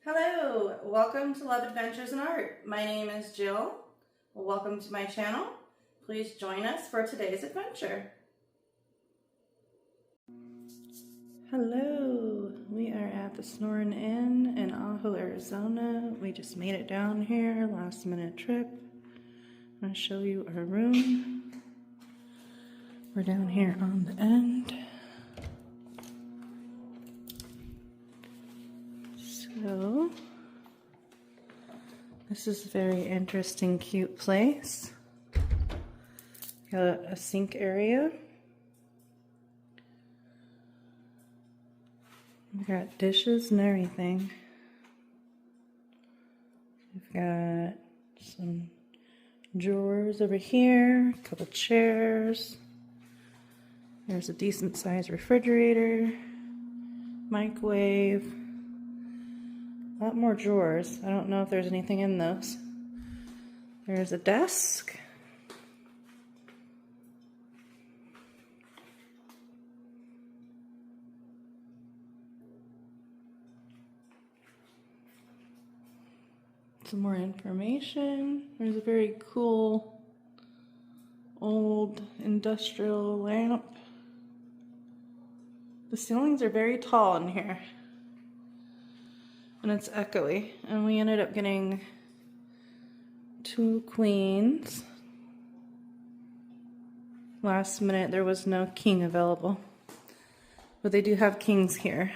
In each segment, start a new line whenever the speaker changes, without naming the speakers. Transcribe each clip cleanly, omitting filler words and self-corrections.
Hello, welcome to Love Adventures in Art. My name is Jill. Welcome to my channel. Please join us for today's adventure. Hello, we are at the Sonoran Inn in Ajo, Arizona. We just made it down here, last minute trip. I'm going to show you our room. We're down here on the end. So, this is a very interesting, cute place. Got a sink area. We've got dishes and everything. We've got some drawers over here, a couple chairs. There's a decent sized refrigerator, microwave. A lot more drawers. I don't know if there's anything in those. There's a desk. Some more information. There's a very cool old industrial lamp. The ceilings are very tall in here. And it's echoey. And we ended up getting 2 queens. Last minute there was no king available. But they do have kings here.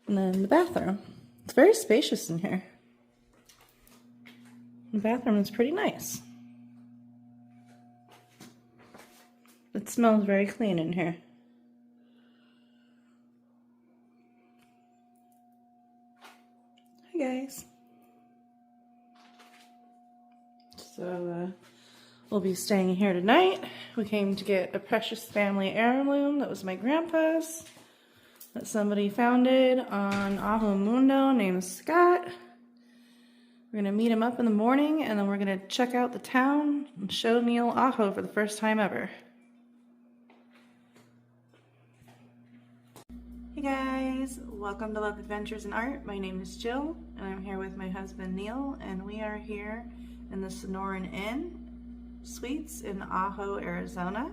And then the bathroom. It's very spacious in here. The bathroom is pretty nice. It smells very clean in here. Guys. So we'll be staying here tonight. We came to get a precious family heirloom that was my grandpa's that somebody founded on Ajo Mundo named Scott. We're gonna meet him up in the morning and then we're gonna check out the town and show Neal Ajo for the first time ever. Hey guys, welcome to Love Adventures in Art. My name is Jill and I'm here with my husband Neal, and we are here in the Sonoran Inn Suites in Ajo, Arizona.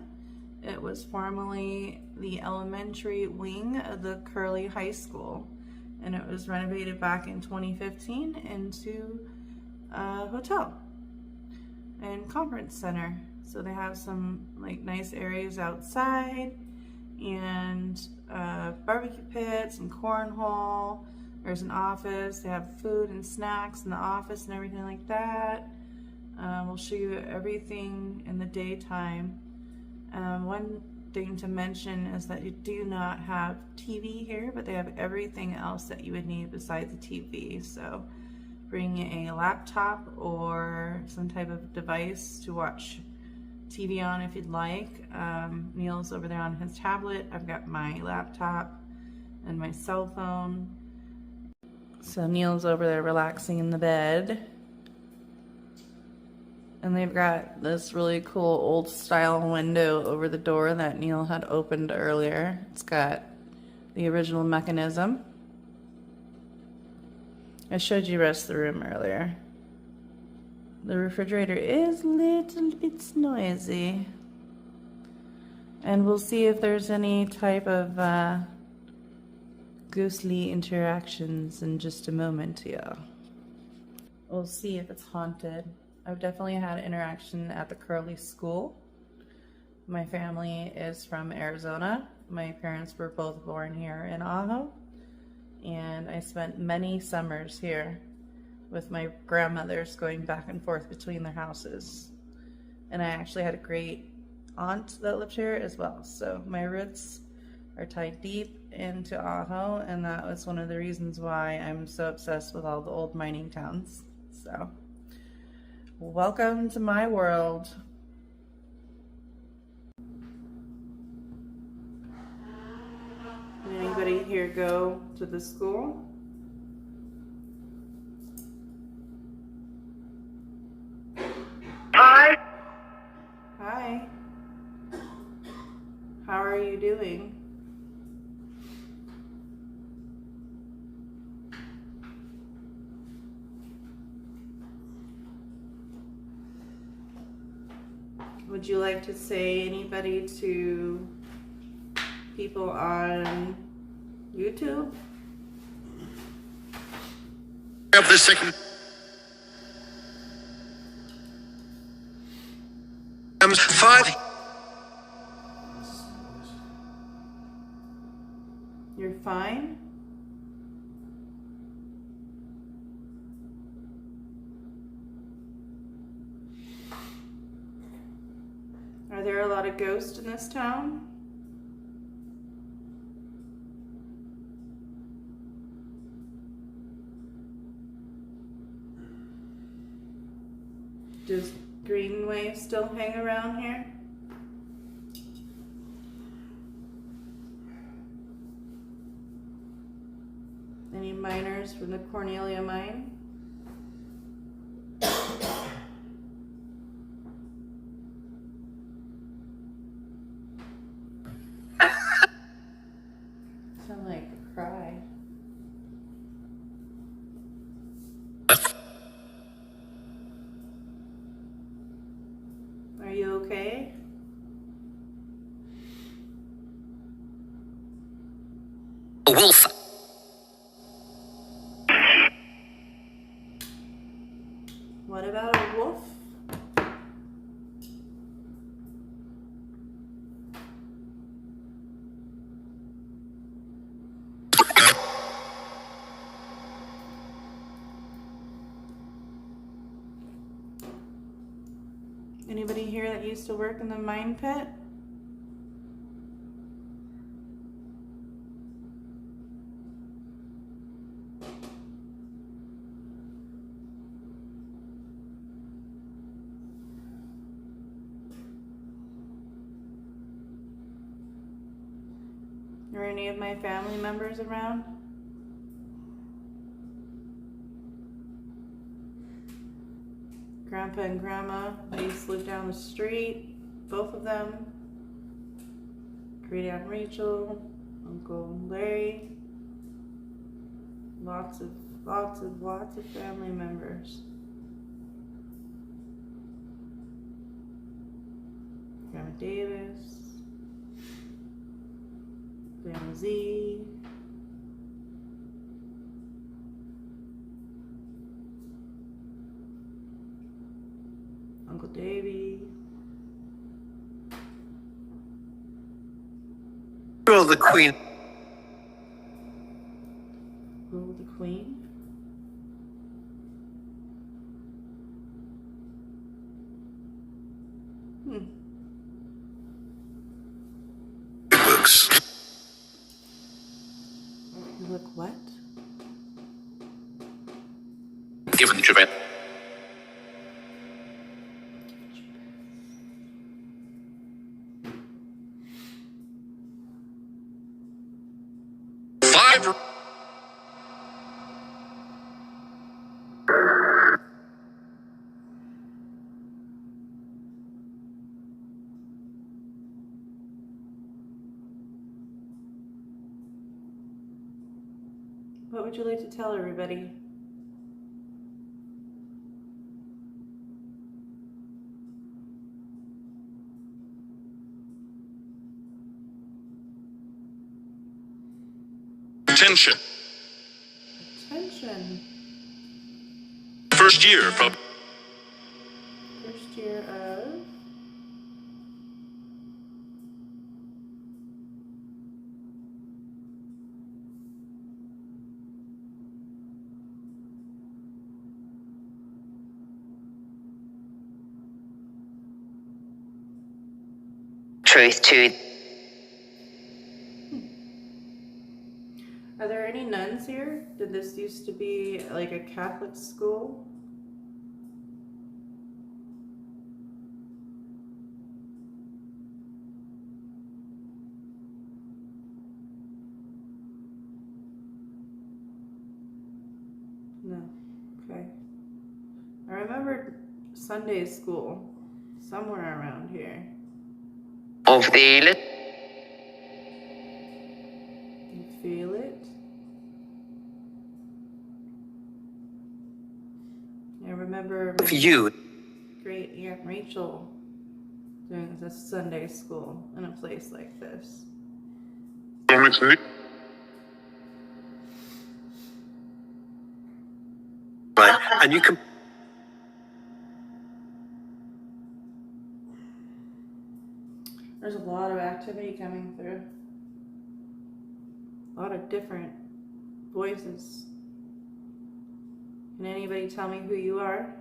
It was formerly the elementary wing of the Curley High School, and it was renovated back in 2015 into a hotel and conference center. So they have some like nice areas outside and barbecue pits and cornhole. There's an office. They have food and snacks in the office and everything like that. We'll show you everything in the daytime. One thing to mention is that you do not have TV here, but they have everything else that you would need besides the TV. So bring a laptop or some type of device to watch TV on if you'd like. Neal's over there on his tablet. I've got my laptop and my cell phone. So Neal's over there relaxing in the bed. And they've got this really cool old style window over the door that Neal had opened earlier. It's got the original mechanism. I showed you the rest of the room earlier. The refrigerator is a little bit noisy. And we'll see if there's any type of ghostly interactions in just a moment here. We'll see if it's haunted. I've definitely had interaction at the Curley School. My family is from Arizona. My parents were both born here in Ajo. And I spent many summers here with my grandmothers going back and forth between their houses. And I actually had a great aunt that lived here as well. So my roots are tied deep into Ajo, and that was one of the reasons why I'm so obsessed with all the old mining towns. So, welcome to my world. Did anybody here go to the school?
Hi.
Hi. How are you doing? Would you like to say anybody to people on YouTube?
Of the second. Comes 5.
You're fine? Are there a lot of ghosts in this town? Does Greenway still hang around here? Any miners from the Cornelia mine? Sound like a cry. Are you okay?
A wolf.
What about a wolf? Anybody here that used to work in the mine pit? Are any of my family members around? Grandpa and Grandma, they used to live down the street, both of them. Great Aunt Rachel, Uncle Larry. Lots of family members. Grandma Davis, Grandma Z. Uncle Davy.
Girl, the queen.
Rule the Queen.
Books.
You look what?
Given Javette.
What would you like to tell everybody?
Attention.
Attention.
First year from.
First year of...
Truth to.
Are there any nuns here? Did this used to be like a Catholic school? No. Okay. I remember Sunday school somewhere around here.
Of the lit.
You feel it? I remember my
You.
great Aunt Rachel doing a Sunday school in a place like this.
And you can.
There's a lot of activity coming through. A lot of different voices. Can anybody tell me who you are?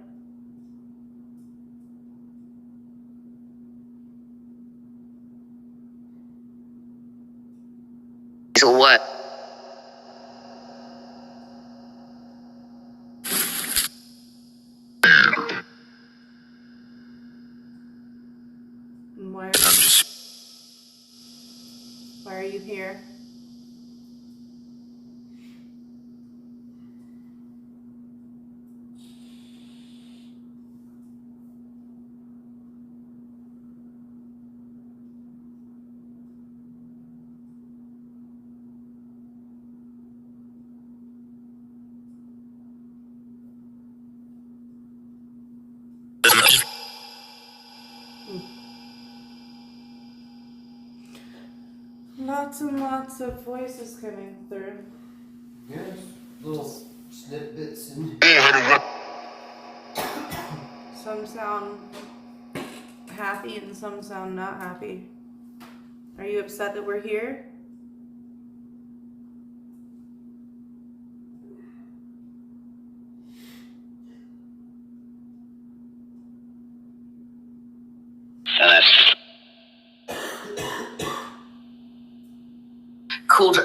So what?
And why are you here? Lots and lots of voices coming through.
Yes, little snippets and.
Some sound happy and some sound not happy. Are you upset that we're here?
Called.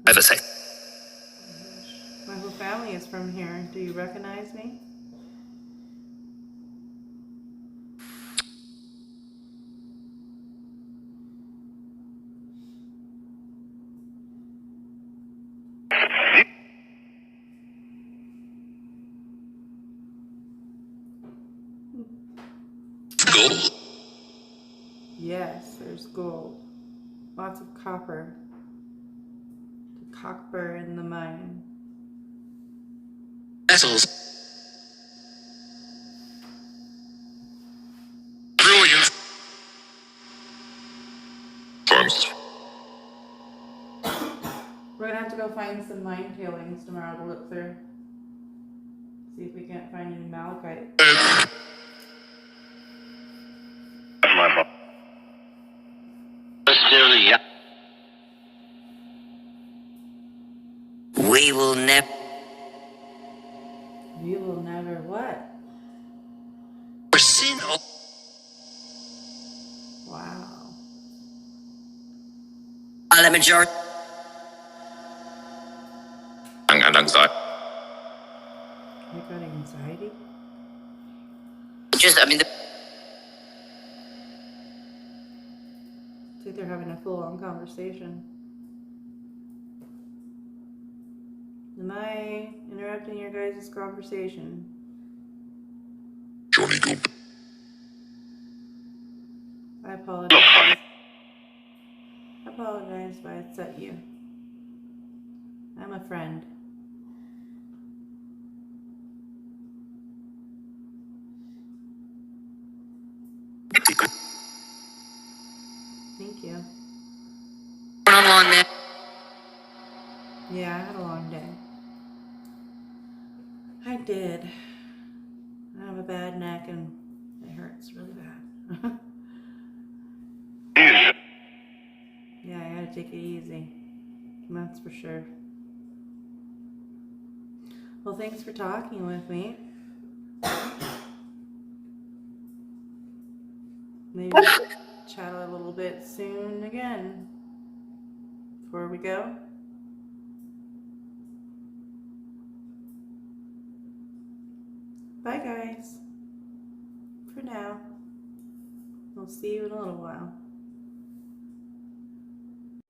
Ever say.
My whole family is from here. Do you recognize me?
Gold.
Yes, there's gold. Lots of copper. The copper in the mine.
Metals. Brilliant. Farms.
We're gonna have to go find some mine tailings tomorrow to look through. See if we can't find any malachite.
We will never.
We will never what?
Sin.
Wow.
A majority. And anxiety.
You got anxiety?
Just, I mean,
It's like they're having a full-on conversation. Am I interrupting your guys' conversation?
Johnny go.
I apologize. I apologize if I upset you. I'm a friend. Thank you. Yeah, I had a long day. I did. I have a bad neck and it hurts really bad. Yeah, I gotta take it easy. That's for sure. Well, thanks for talking with me. Maybe chat a little bit soon again. Before we go. Bye, guys. For now. We'll see you in a little while.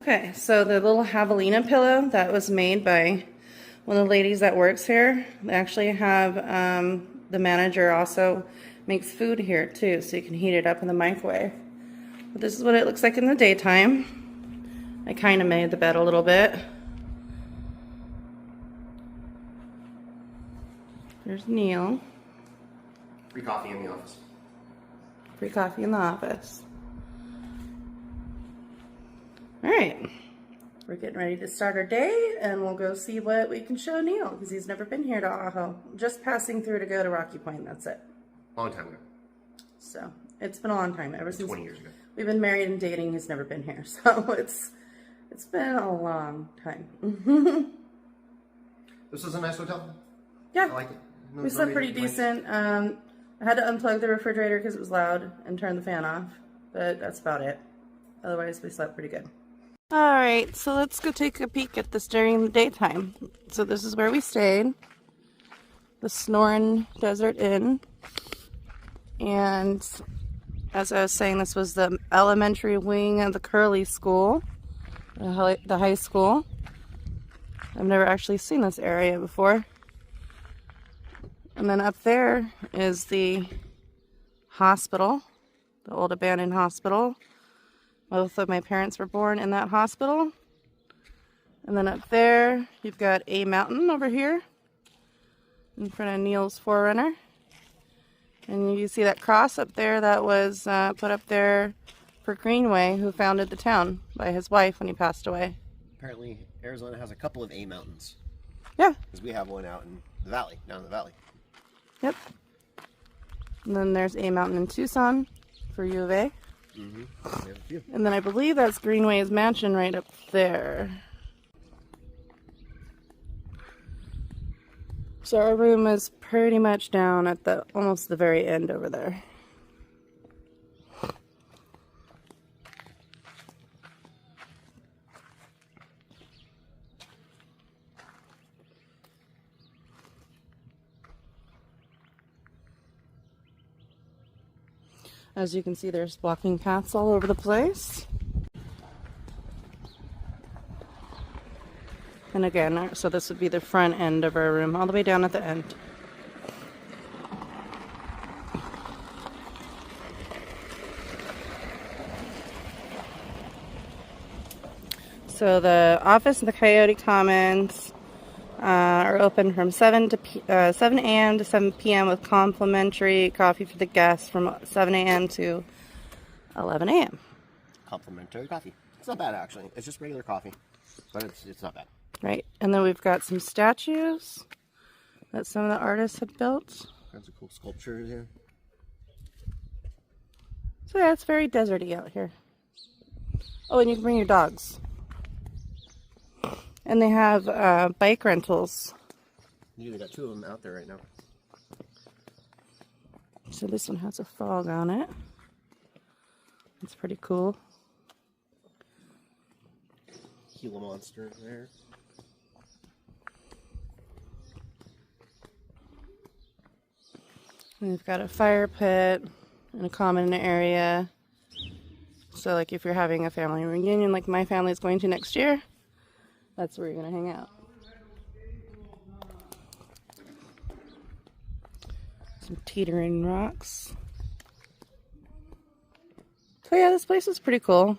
Okay, so the little javelina pillow that was made by one of the ladies that works here. They actually have the manager also makes food here too, so you can heat it up in the microwave. But this is what it looks like in the daytime. I kind of made the bed a little bit. There's Neal.
Free coffee in the office.
Free coffee in the office. Alright. We're getting ready to start our day, and we'll go see what we can show Neal, because he's never been here to Ajo. Just passing through to go to Rocky Point, that's it.
Long time ago.
So, it's been a long time, ever since
20 years ago.
We've been married and dating, he's never been here. So, it's been a long time.
This is a nice hotel.
Yeah.
I like it.
We slept pretty decent. I had to unplug the refrigerator because it was loud and turn the fan off, but that's about it. Otherwise, we slept pretty good. Alright, so let's go take a peek at this during the daytime. So this is where we stayed. The Sonoran Desert Inn. And as I was saying, this was the elementary wing of the Curly School, the high school. I've never actually seen this area before. And then up there is the hospital, the old abandoned hospital. Both of my parents were born in that hospital. And then up there, you've got a mountain over here in front of Neal's Forerunner. And you see that cross up there that was put up there for Greenway, who founded the town, by his wife when he passed away.
Apparently, Arizona has a couple of A mountains.
Yeah.
Because we have one out in the valley, down in the valley.
Yep. And then there's a mountain in Tucson for U of A.
Mm-hmm. We have a few.
And then I believe that's Greenway's mansion right up there. So our room is pretty much down at the almost the very end over there. As you can see, there's walking paths all over the place. And again, so this would be the front end of our room, all the way down at the end. So the office and the Coyote Commons are open from 7 a.m. to 7 p.m. with complimentary coffee for the guests from 7 a.m. to 11 a.m.
Complimentary coffee. It's not bad, actually. It's just regular coffee, but it's not bad.
Right, and then we've got some statues that some of the artists had built.
Kinds of cool sculptures here.
So yeah, it's very deserty out here. Oh, and you can bring your dogs. And they have bike rentals.
You got two of them out there right now.
So this one has a frog on it. It's pretty cool.
Gila monster there.
And we've got a fire pit and a common area. So like if you're having a family reunion like my family is going to next year, that's where you're going to hang out. Some teetering rocks. So yeah, this place is pretty cool.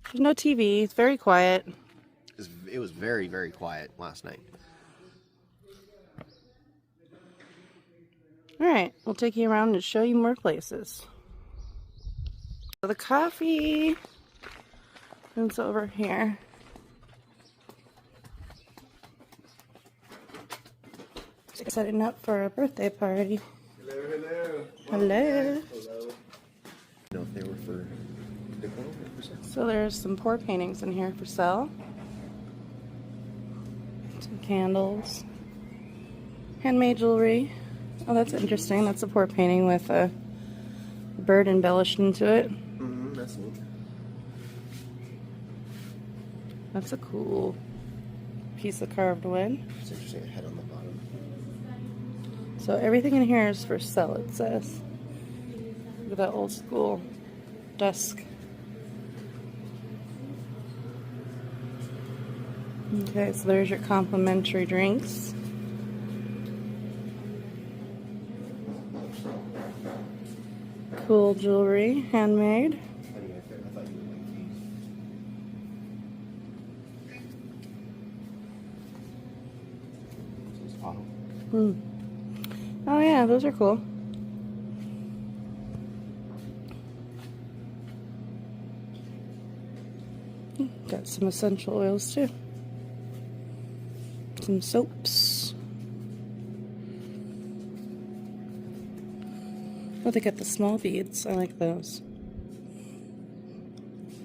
There's no TV. It's very quiet.
It was very, very quiet last night.
Alright, we'll take you around and show you more places. So the coffee is over here. Setting up for a birthday party.
Hello, hello.
Hello.
Hello. Know if they were for decor or for sale?
So there's some pour paintings in here for sale. Some candles. Handmade jewelry. Oh, that's interesting. That's a pour painting with a bird embellished into it.
Mm-hmm, that's neat.
That's a cool piece of carved wood.
It's interesting, a head on the bottom.
So everything in here is for sale, it says. Look at that old school desk. Okay, so there's your complimentary drinks. Cool jewelry, handmade.
How do you like that? Tahoe.
Oh yeah, those are cool. Got some essential oils too. Some soaps. Oh, they got the small beads. I like those.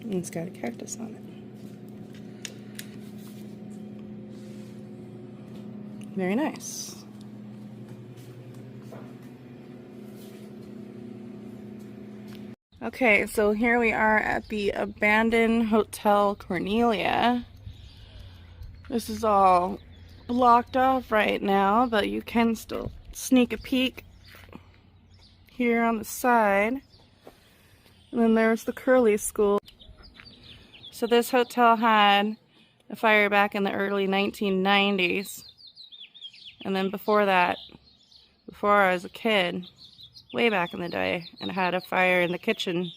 And it's got a cactus on it. Very nice. Okay, so here we are at the abandoned Hotel Cornelia. This is all blocked off right now, but you can still sneak a peek here on the side. And then there's the Curly School. So this hotel had a fire back in the early 1990s. And then before that, before I was a kid, way back in the day, and it had a fire in the kitchen.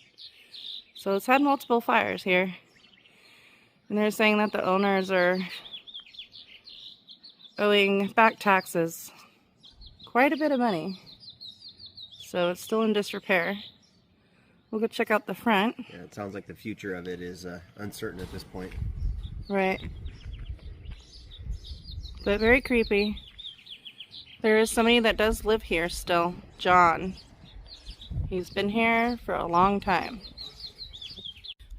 So it's had multiple fires here. And they're saying that the owners are owing back taxes. Quite a bit of money. So it's still in disrepair. We'll go check out the front.
Yeah, it sounds like the future of it is uncertain at this point.
Right. But very creepy. There is somebody that does live here still. John. He's been here for a long time.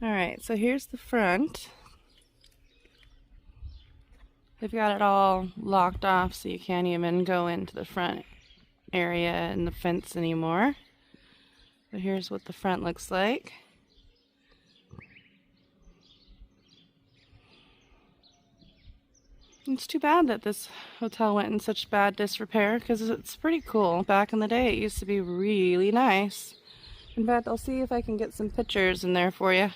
Alright, so here's the front. They've got it all locked off so you can't even go into the front area and the fence anymore. But here's what the front looks like. It's too bad that this hotel went in such bad disrepair because it's pretty cool. Back in the day, it used to be really nice. In fact, I'll see if I can get some pictures in there for you.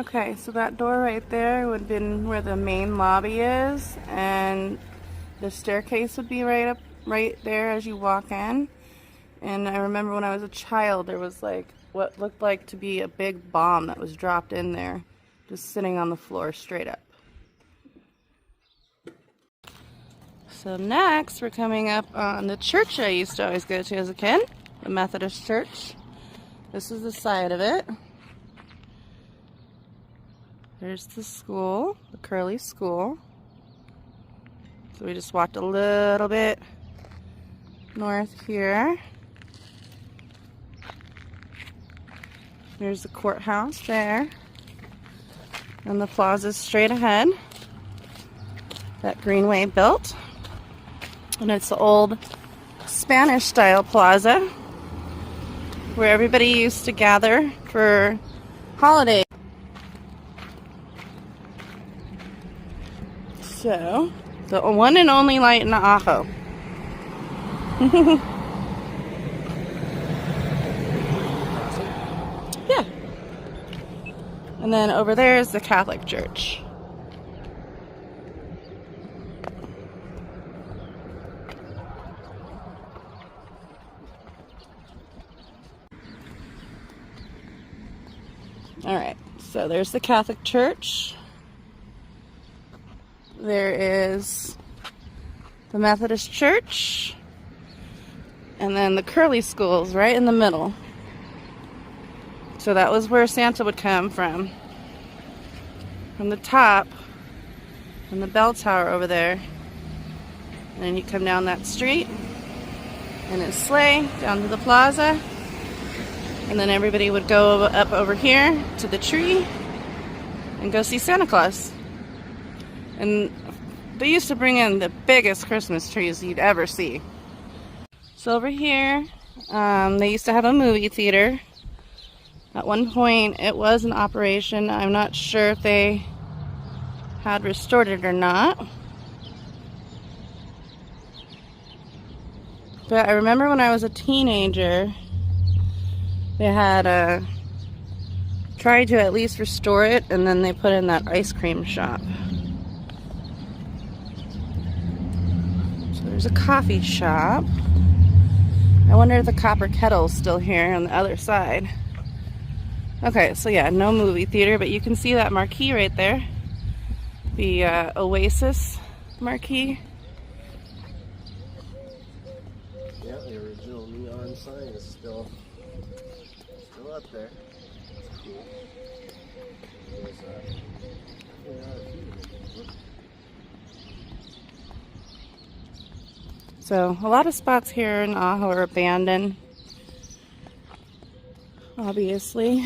Okay, so that door right there would have been where the main lobby is, and the staircase would be right there as you walk in. And I remember when I was a child, there was like what looked like to be a big bomb that was dropped in there, just sitting on the floor straight up. So next, we're coming up on the church I used to always go to as a kid, the Methodist church. This is the side of it. There's the school, the Curly School. So we just walked a little bit north here. There's the courthouse there. And the plaza's straight ahead. That greenway built. And it's the old Spanish style plaza where everybody used to gather for holidays. So, the one and only light in the Ajo. Yeah. And then over there is the Catholic Church. Alright, so there's the Catholic Church. There is the Methodist Church, and then the Curly School's right in the middle. So that was where Santa would come from the top, from the bell tower over there. And then you come down that street in his sleigh down to the plaza, and then everybody would go up over here to the tree and go see Santa Claus. And they used to bring in the biggest Christmas trees you'd ever see. So over here, they used to have a movie theater. At one point, it was in operation. I'm not sure if they had restored it or not. But I remember when I was a teenager, they had tried to at least restore it, and then they put in that ice cream shop. There's a coffee shop. I wonder if the copper kettle's still here on the other side. Okay, so yeah, no movie theater, but you can see that marquee right there. The Oasis marquee.
Yeah, the original neon sign is still up there. It's cool. There's
So a lot of spots here in Ajo are abandoned, obviously.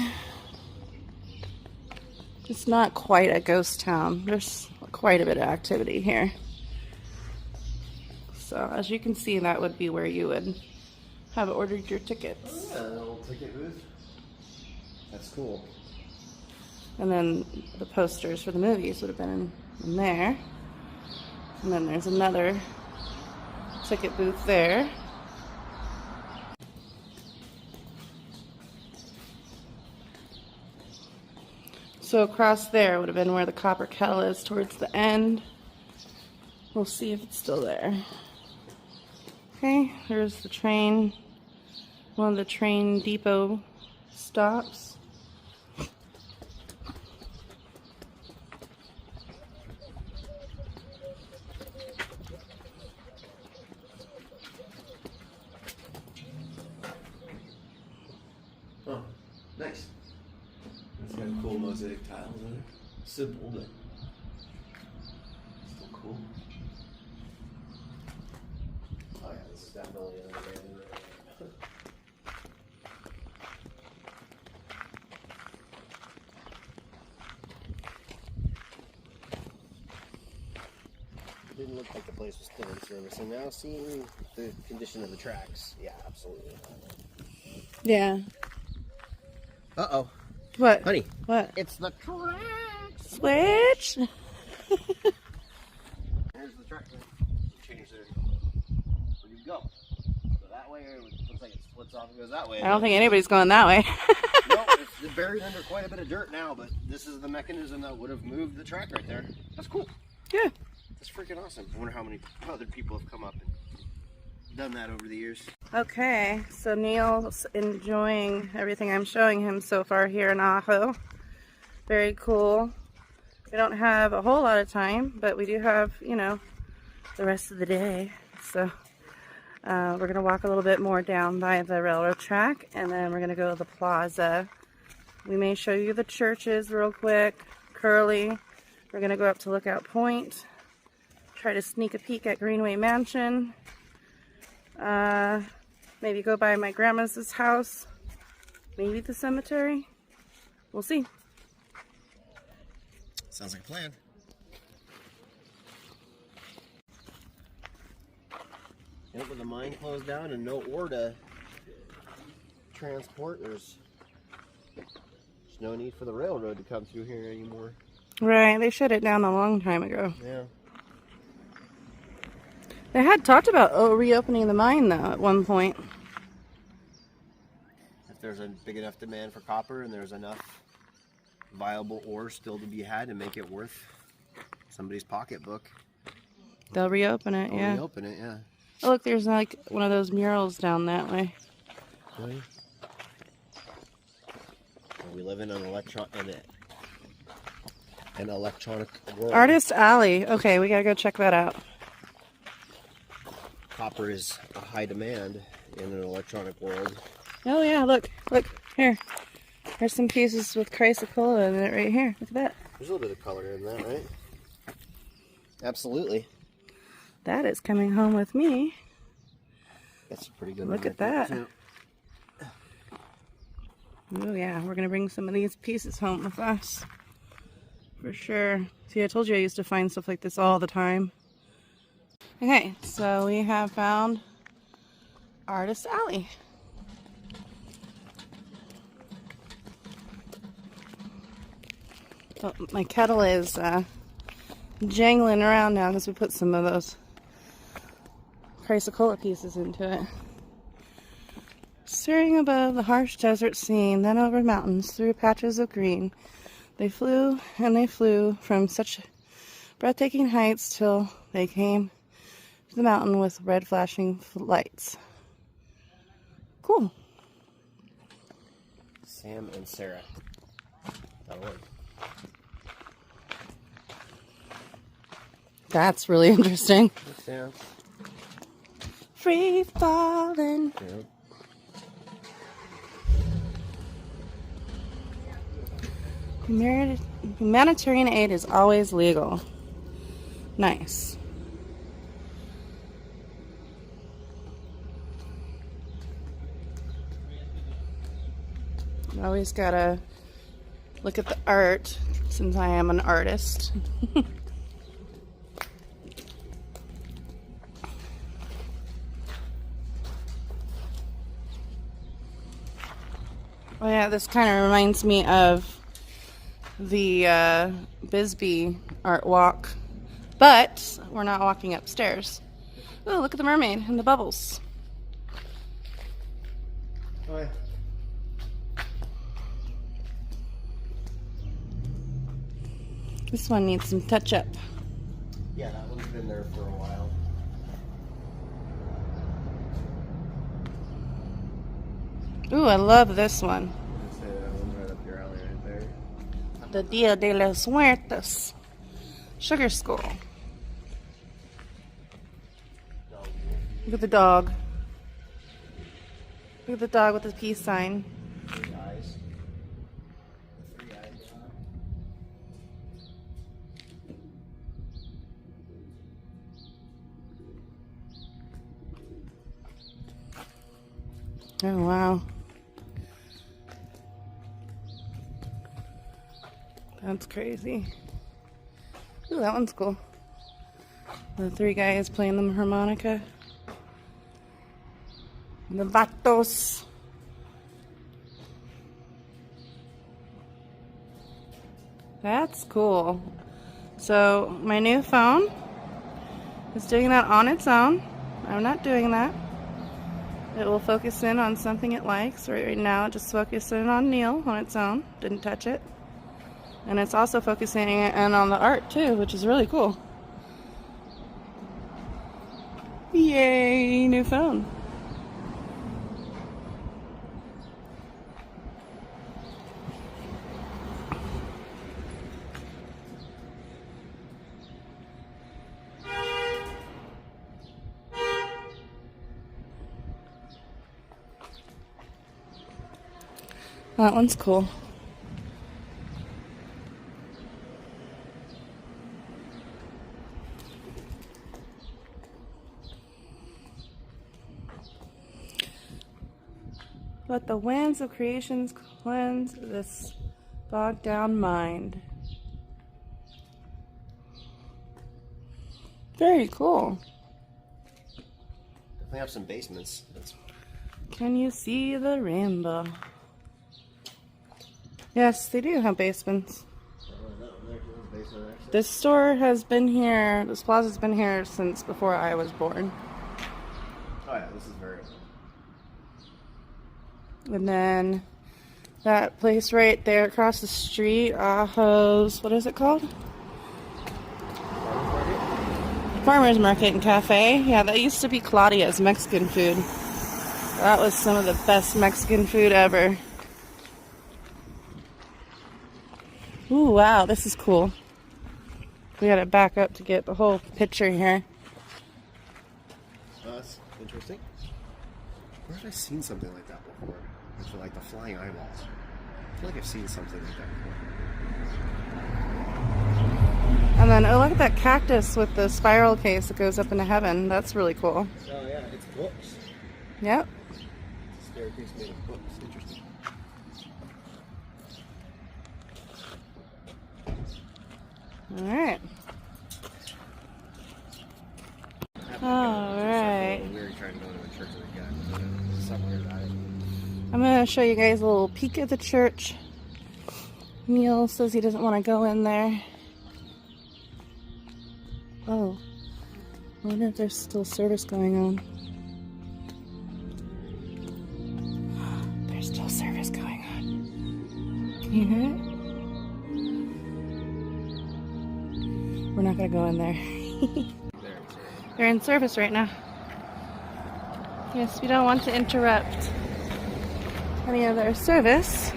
It's not quite a ghost town. There's quite a bit of activity here. So as you can see, that would be where you would have ordered your tickets.
yeah, an old ticket booth. That's cool.
And then the posters for the movies would have been in there. And then there's another ticket booth there. So across there would have been where the copper kettle is towards the end. We'll see if it's still there. Okay, here's the train, one of the train depot stops.
Oh, nice. It's got cool mosaic tiles in it. Simple, but still cool. Oh yeah, this is definitely an abandoned road. Didn't look like the place was still in service, and now seeing the condition of the tracks, yeah, absolutely.
Yeah.
Uh-oh.
What?
Honey.
What?
It's the tracks.
Switch?
Here's the track. Change there. Where you go? Go that way, or it looks like it splits off and goes that way.
I don't think anybody's going that way.
No, it's buried under quite a bit of dirt now, but this is the mechanism that would have moved the track right there. That's cool.
Yeah.
That's freaking awesome. I wonder how many other people have come up and done that over the years.
Okay, so Neal's enjoying everything I'm showing him so far here in Ajo. Very cool. We don't have a whole lot of time, but we do have, you know, the rest of the day. So we're going to walk a little bit more down by the railroad track, and then we're going to go to the plaza. We may show you the churches real quick. Curly. We're going to go up to Lookout Point. Try to sneak a peek at Greenway Mansion. Maybe go by my grandma's house. Maybe the cemetery. We'll see.
Sounds like a plan. Yep, with the mine closed down and no ore to transport, there's no need for the railroad to come through here anymore.
Right, they shut it down a long time ago.
Yeah.
They had talked about reopening the mine, though, at one point.
If there's a big enough demand for copper and there's enough viable ore still to be had and make it worth somebody's pocketbook,
They'll reopen it,
they'll
yeah.
reopen it, yeah.
Oh, look, there's like one of those murals down that way.
Really? We live in an electronic world.
Artist Alley. Okay, we gotta go check that out.
Copper is a high demand in an electronic world.
Oh yeah, look, here. There's some pieces with chrysocolla in it right here. Look at that.
There's a little bit of color in that, right? Absolutely.
That is coming home with me.
That's a pretty good
Look
one
at that.
there,
Oh yeah, we're gonna bring some of these pieces home with us. For sure. See, I told you I used to find stuff like this all the time. Okay, so we have found Artist Alley. Oh, my kettle is jangling around now because we put some of those chrysocolla pieces into it. Soaring above the harsh desert scene, then over mountains, through patches of green, they flew and they flew from such breathtaking heights till they came to the mountain with red flashing lights. Cool.
Sam and Sarah. That'll work.
That's really interesting.
Makes sense.
Free falling.
Yep.
Humanitarian aid is always legal. Nice. Always gotta look at the art since I am an artist. Oh yeah, this kind of reminds me of the Bisbee art walk, but we're not walking upstairs. Oh, look at the mermaid and the bubbles.
Oh, yeah.
This one needs some touch up.
Yeah, that one's been there for a while.
Ooh, I love this one.
I'd say that one's right up your alley right there.
The Dia de los Muertos. Sugar Skull. Look at the dog. Look at the dog with the peace sign.
Three eyes. The 3 eyes.
Oh, wow. That's crazy. Ooh, that one's cool. The 3 guys playing the harmonica. The vatos. That's cool. So, my new phone is doing that on its own. I'm not doing that. It will focus in on something it likes. Right now, it just focuses in on Neal on its own. Didn't touch it. And it's also focusing in on the art too, which is really cool. Yay, new phone. That one's cool. Let the winds of creations cleanse this bogged down mind. Very cool.
Definitely have some basements. That's...
Can you see the rainbow? Yes, they do have basements. This store has been here, this plaza's been here since before I was born.
Oh yeah, this is very old.
And then that place right there across the street, Aho's, what is it called? Farmer's Market and Cafe. Yeah, that used to be Claudia's Mexican food. That was some of the best Mexican food ever. Ooh, wow, this is cool. We gotta back up to get the whole picture here.
That's interesting. Where have I seen something like that before? It's like the flying eyeballs. I feel like I've seen something like that before.
And then, oh, look at that cactus with the spiral case that goes up into heaven. That's really cool.
Oh yeah, it's books.
Yep.
It's a staircase made of books. Interesting.
Alright. Alright.
We were trying to go to a church again. Somewhere about it.
I'm going to show you guys a little peek at the church. Neal says he doesn't want to go in there. Oh. I wonder if there's still service going on. There's still service going on. Can you hear it? We're not going to go in there. They're in service right now. Yes, we don't want to interrupt any of their service.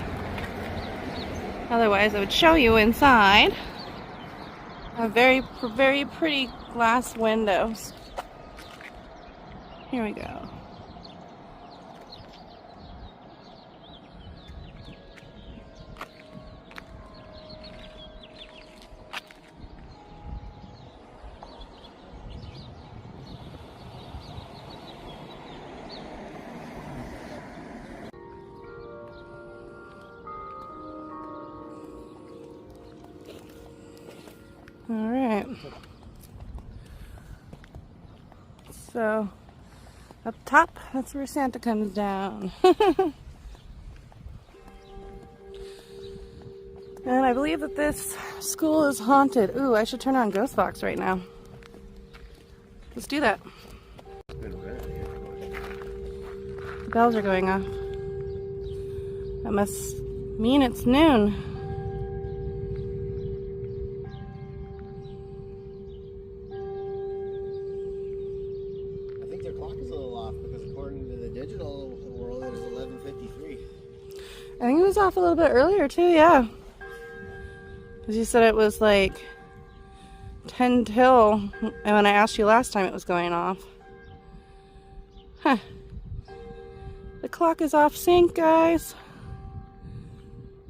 Otherwise, I would show you inside. Very pretty glass windows. Here we go. All right. So, up top, that's where Santa comes down. And I believe that this school is haunted. Ooh, I should turn on Ghostvox right now. Let's do that. The bells are going off. That must mean it's noon.
I think their clock is a little off because according to the digital world, it is 11:53.
I think it was off a little bit earlier too, yeah. Because you said it was like 10 till, and when I asked you last time it was going off. Huh. The clock is off sync, guys.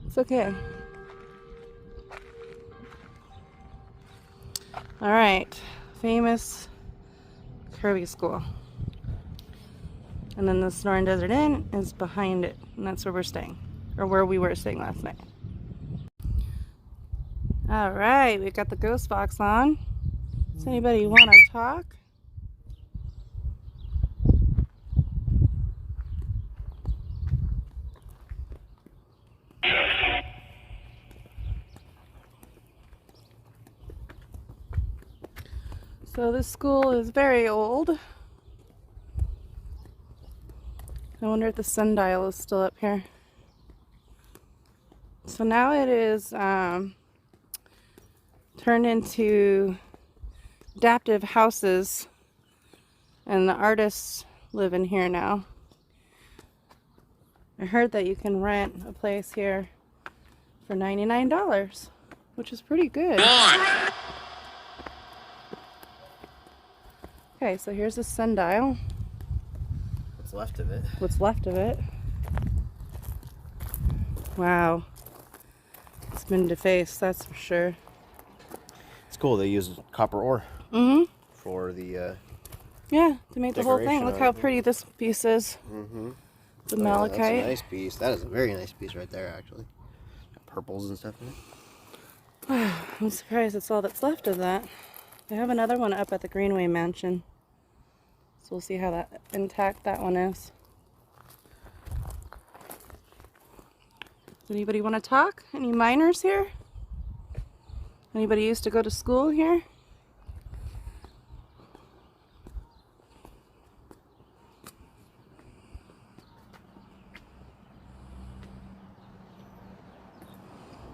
It's okay. Alright, famous Kirby School. And then the Sonoran Desert Inn is behind it, and that's where we're staying. Or where we were staying last night. Alright, we've got the Ghostvox on. Does anybody want to talk? So this school is very old. I wonder if the sundial is still up here. So now it is turned into adaptive houses, and the artists live in here now. I heard that you can rent a place here for $99, which is pretty good. Okay, so here's the sundial.
What's left of it?
What's left of it. Wow. It's been defaced, that's for sure.
It's cool. They use copper ore for the
yeah, to make the whole thing.
decoration
Look
of
how
it.
pretty this piece is. The malachite.
That's a nice piece. That is a very nice piece right there, actually. Got purples and stuff in it.
I'm surprised it's all that's left of that. They have another one up at the Greenway Mansion. So we'll see how intact that one is. Does anybody want to talk? Any minors here? Anybody used to go to school here?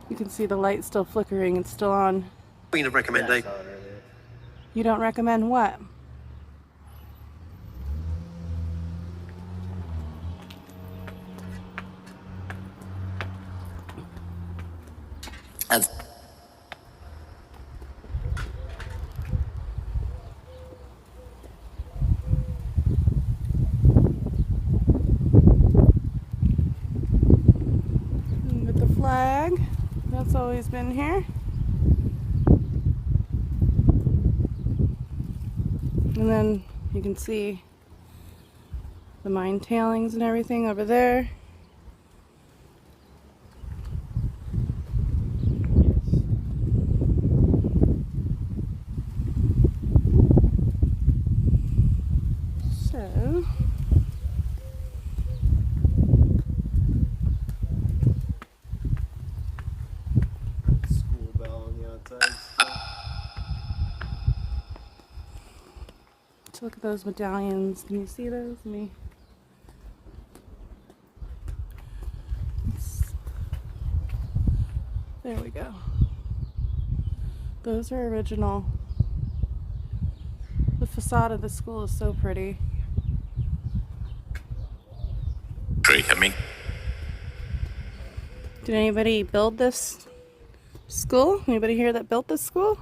You can see the light still flickering. It's still on.
Recommendation.
You don't recommend what? With the flag, that's always been here. And then you can see the mine tailings and everything over there. So,
School bell on the outside.
so look at those medallions. Can you see those? There we go. Those are original. The facade of the school is so pretty. Did anybody build this school? Anybody here that built this school?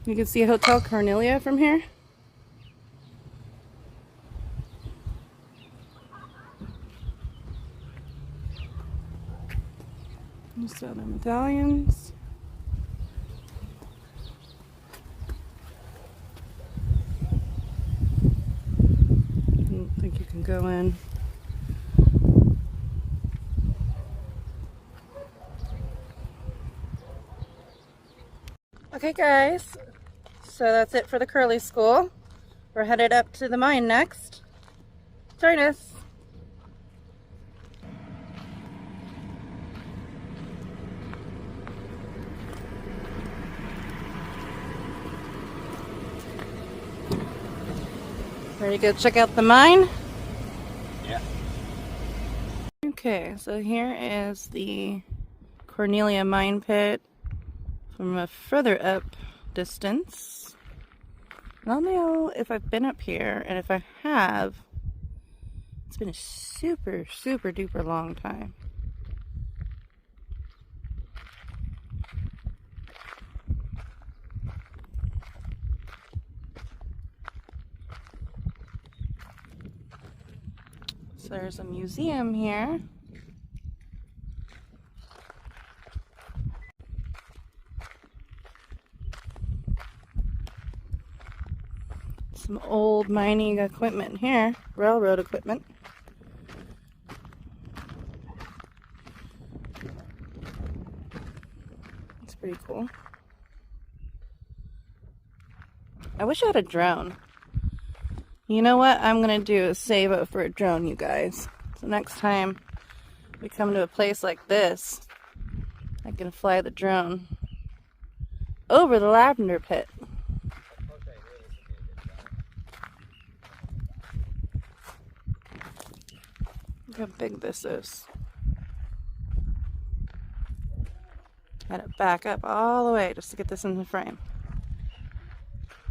You can see Hotel Cornelia from here. Just other medallions. I don't think you can go in. Okay guys, so that's it for the Curly School. We're headed up to the mine next. Join us. Ready to go check out the mine?
Yeah.
Okay, so here is the Cornelia mine pit from a further up distance. I don't know if I've been up here, and if I have, it's been a super duper long time. So there's a museum here. Some old mining equipment here, railroad equipment. It's pretty cool. I wish I had a drone. You know what I'm gonna do is save up for a drone, you guys. So next time we come to a place like this, I can fly the drone over the lavender pit. Look how big this is. Had it back up all the way just to get this in the frame.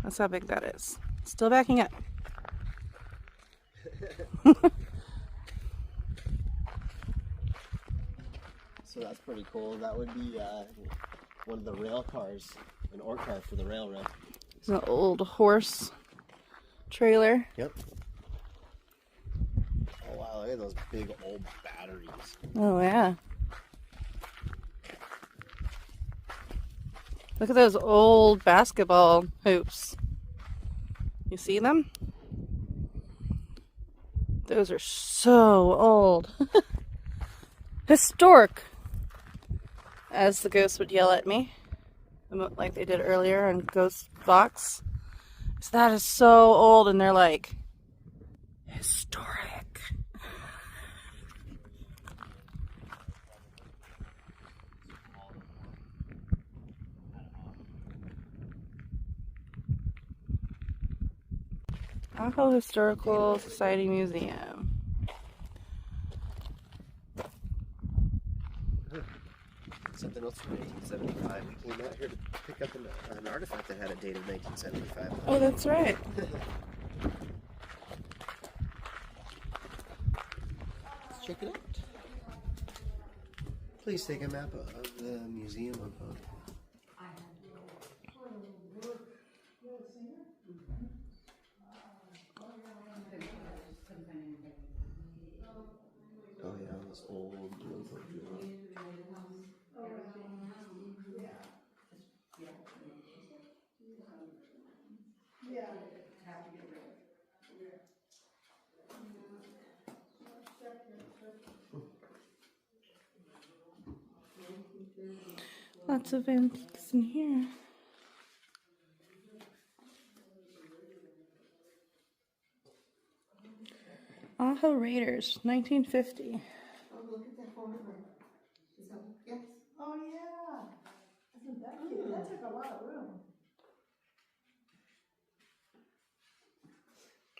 That's how big that is. Still backing up.
So that's pretty cool. That would be one of the rail cars, an ore car for the railroad.
It's an old horse trailer.
Yep. Oh wow, look at those big old batteries.
Oh yeah. Look at those old basketball hoops. You see them? Those are so old. Historic, as the ghosts would yell at me, like they did earlier on Ghostvox. So that is so old, and they're like, historic. Aho Historical Society Museum.
Something else from 1875. We came out here to pick up an artifact that had a date of 1975.
Oh, that's right.
Let's check it out. Please take a map of the museum of oh yeah, this old
Lots of antiques in here. Aho Raiders, 1950.
Oh, look at that phone number. So, yes. Oh, yeah. Isn't that cute? That took a lot of room.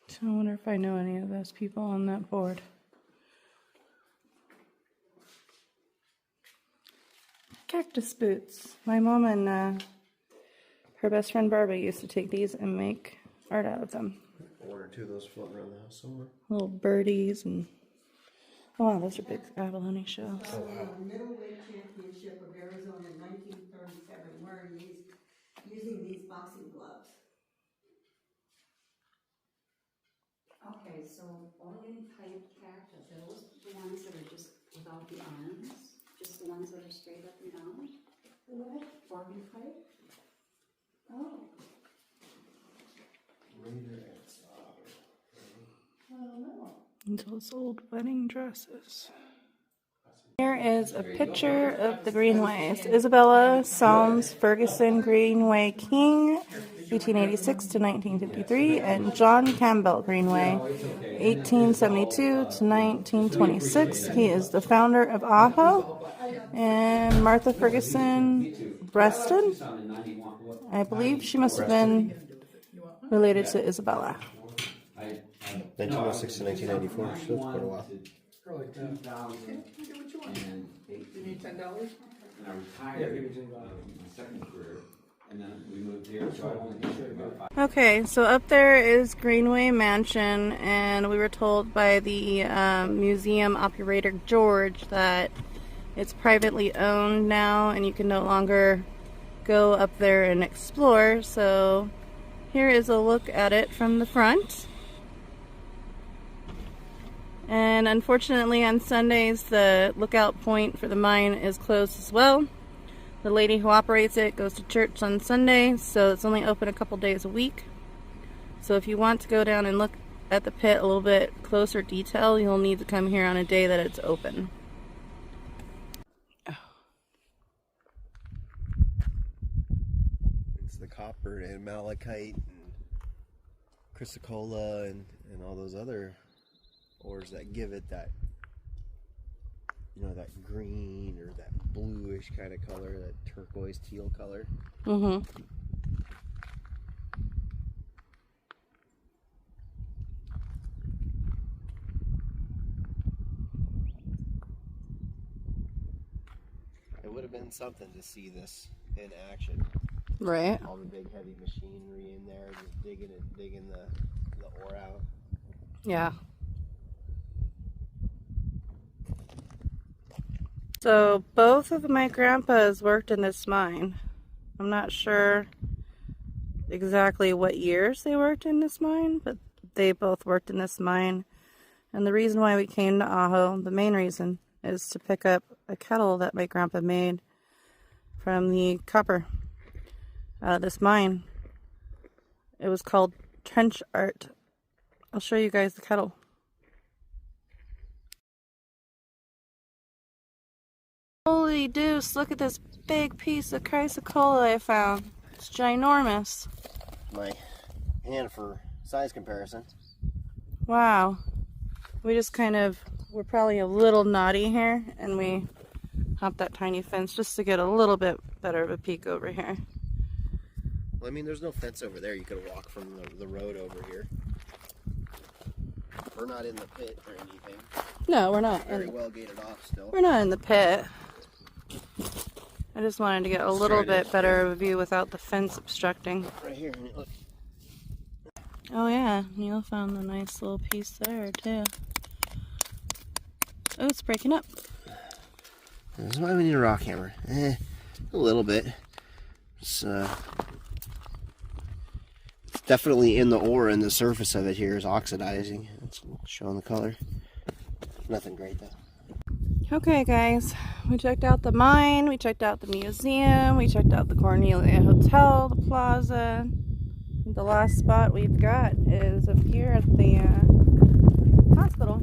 So I wonder if I know any of those people on that board. Cactus boots. My mom and her best friend Barbie used to take these and make art out of them.
One or two of those floating around the house somewhere.
Little birdies and oh wow, those are big abalone shells.
The middleweight championship of Arizona in 1937, wearing using these boxing gloves.
Okay, so organ type cactus, are those the ones that are just without the arms? Just the ones that are straight up and down?
What?
Organ type?
Oh. No.
And those old wedding dresses. Here is a picture of the Greenways. Isabella Soames Ferguson Greenway King, 1886 to 1953, and John Campbell Greenway, 1872 to 1926. He is the founder of Aho. And Martha Ferguson Breston. I believe she must have been related to Isabella.
1906 to 1994, so it's quite a while.
Probably 2000. And
You need $10?
and I retired my second career, and then we moved here, so I only did about 5.
Okay, so up there is Greenway Mansion, and we were told by the museum operator George that it's privately owned now and you can no longer go up there and explore. So here is a look at it from the front. And unfortunately on Sundays the lookout point for the mine is closed as well. The lady who operates it goes to church on Sunday, so it's only open a couple days a week. So if you want to go down and look at the pit a little bit closer detail, you'll need to come here on a day that it's open.
It's the copper and malachite and chrysocolla and all those other ores that give it that, you know, that green or that bluish kind of color, that turquoise teal color.
Mm-hmm.
It would have been something to see this in action.
Right.
All the big heavy machinery in there, just digging the ore out.
Yeah. So both of my grandpas worked in this mine. I'm not sure exactly what years they worked in this mine, but they both worked in this mine. And the reason why we came to Aho, the main reason, is to pick up a kettle that my grandpa made from the copper out of this mine. It was called trench art. I'll show you guys the kettle. Holy deuce, look at this big piece of chrysocolla I found. It's ginormous.
My hand for size comparison.
Wow. We just we're probably a little naughty here, and we hopped that tiny fence just to get a little bit better of a peek over here.
Well, I mean, there's no fence over there. You could walk from the road over here. We're not in the pit or anything.
No, we're not.
Very well gated off still.
We're not in the pit. I just wanted to get a little bit better of a view without the fence obstructing.
Right here, look.
Oh yeah, Neal found a nice little piece there too. Oh, it's breaking up.
That's why we need a rock hammer. A little bit. It's definitely in the ore, and the surface of it here is oxidizing. It's showing the color. Nothing great though.
Okay guys, we checked out the mine, we checked out the museum, we checked out the Cornelia Hotel, the plaza. The last spot we've got is up here at the hospital.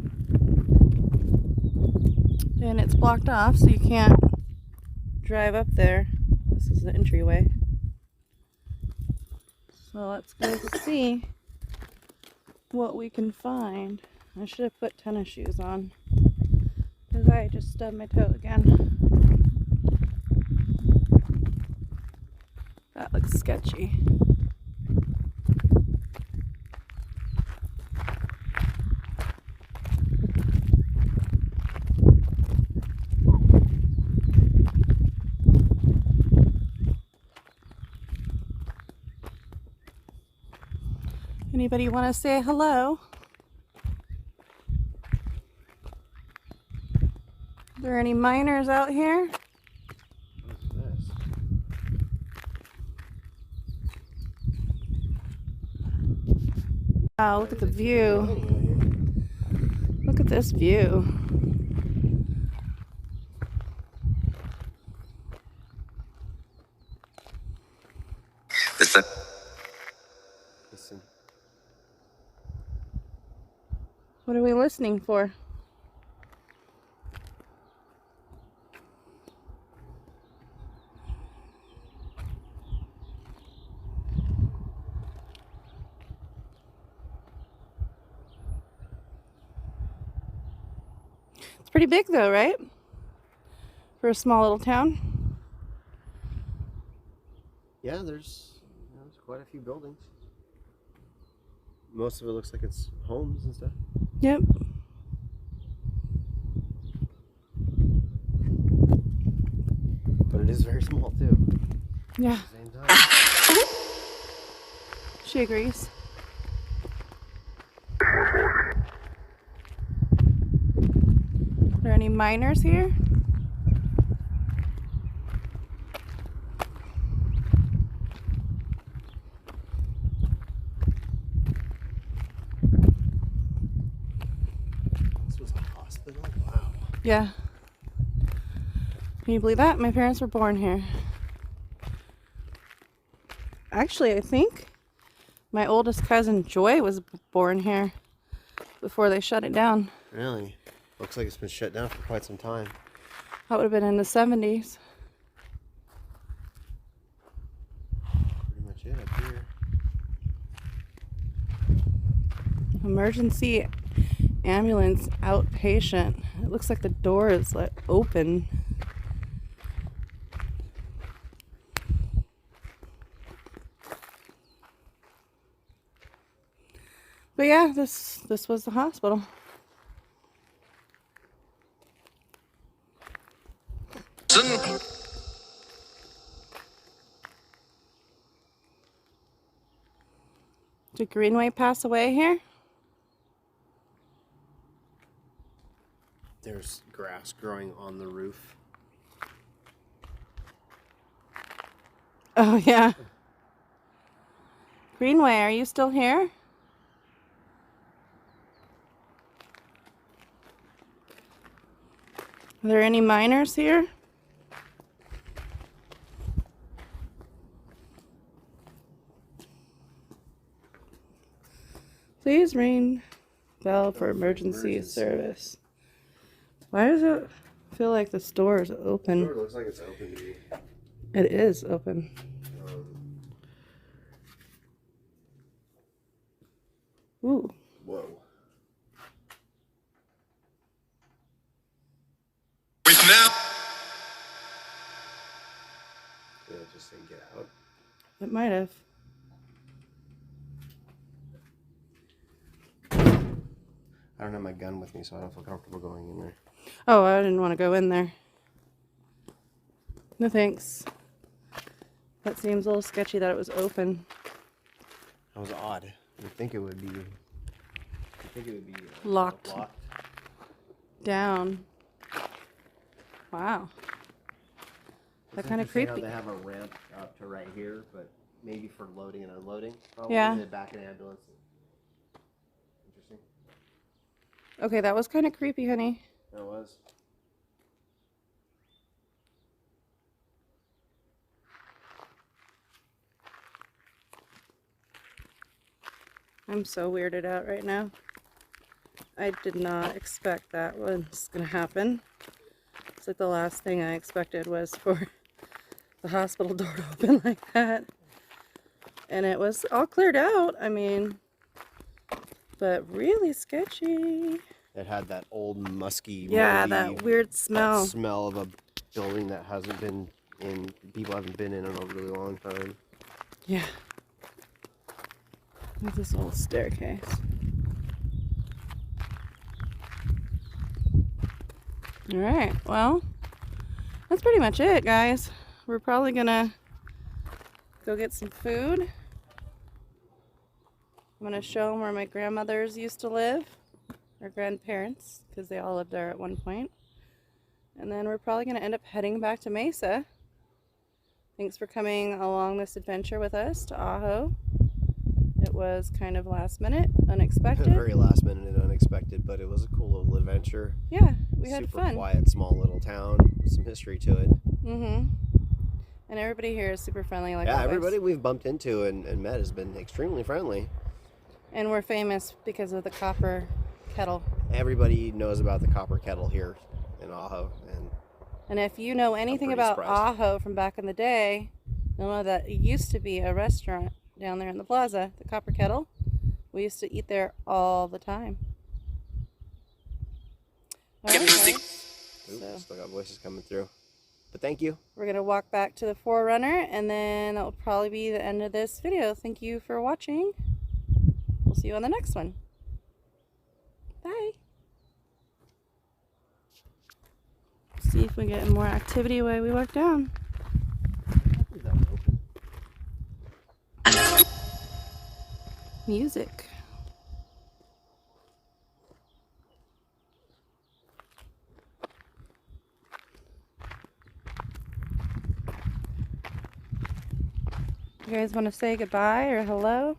And it's blocked off, so you can't drive up there. This is the entryway. So let's go see what we can find. I should have put tennis shoes on, because I just stubbed my toe again. That looks sketchy. Anybody want to say hello? Are there any miners out here?
What's this?
Wow, look at the view. Look at this view.
Listen.
Listen.
What are we listening for? It's pretty big though, right? For a small little town.
Yeah, there's quite a few buildings. Most of it looks like it's homes and stuff.
Yep.
But it is very small too.
Yeah,
At the same time.
she agrees. Are there any miners here?
This was a hospital? Wow.
Yeah. Can you believe that? My parents were born here. Actually, I think my oldest cousin Joy was born here before they shut it down.
Really? Looks like it's been shut down for quite some time.
That would have been in the 70s.
Pretty much it up here.
Emergency ambulance outpatient. It looks like the door is like open. But yeah, this was the hospital. Did Greenway pass away here?
There's grass growing on the roof.
Oh yeah. Greenway, are you still here? Are there any miners here? Please ring bell for emergency service. Why does it feel like the door is open?
It looks like it's open to me.
It is open. Ooh.
Whoa. Did it just say get out?
It might have.
I don't have my gun with me, so I don't feel comfortable going in there.
Oh, I didn't want to go in there. No thanks. That seems a little sketchy that it was open.
That was odd. You'd think it would be.
Locked. Down. Wow. That kind of creepy.
They have a ramp up to right here, but maybe for loading and unloading. Probably.
Yeah.
And then back in ambulance. Interesting.
Okay, that was kind of creepy, honey.
That was.
I'm so weirded out right now. I did not expect that was gonna happen. It's like the last thing I expected was for the hospital door to open like that. And it was all cleared out, I mean, but really sketchy.
It had that old musky,
Yeah,
moldy,
that weird smell.
that smell of a building that hasn't been in, people haven't been in a really long time.
Yeah. There's this old staircase. All right, well, that's pretty much it, guys. We're probably gonna go get some food. I'm going to show them where my grandmothers used to live, or grandparents, because they all lived there at one point. And then we're probably going to end up heading back to Mesa. Thanks for coming along this adventure with us to Ajo. It was kind of last minute, unexpected.
Very last minute and unexpected, but it was a cool little adventure.
Yeah, we had
Super
fun.
quiet, small little town, some history to it.
Mm-hmm. And everybody here is super friendly. Like
yeah,
always.
everybody we've bumped into and met has been extremely friendly.
And we're famous because of the copper kettle.
Everybody knows about the copper kettle here in Ajo.
And if you know anything about Ajo from back in the day, you'll know that it used to be a restaurant down there in the plaza, the Copper Kettle. We used to eat there all the time. All right, guys.
Ooh, still got voices coming through. But thank you.
We're going to walk back to the Forerunner, and then that will probably be the end of this video. Thank you for watching. We'll see you on the next one. Bye. See if we get more activity while we walk down. Music. You guys want to say goodbye or hello?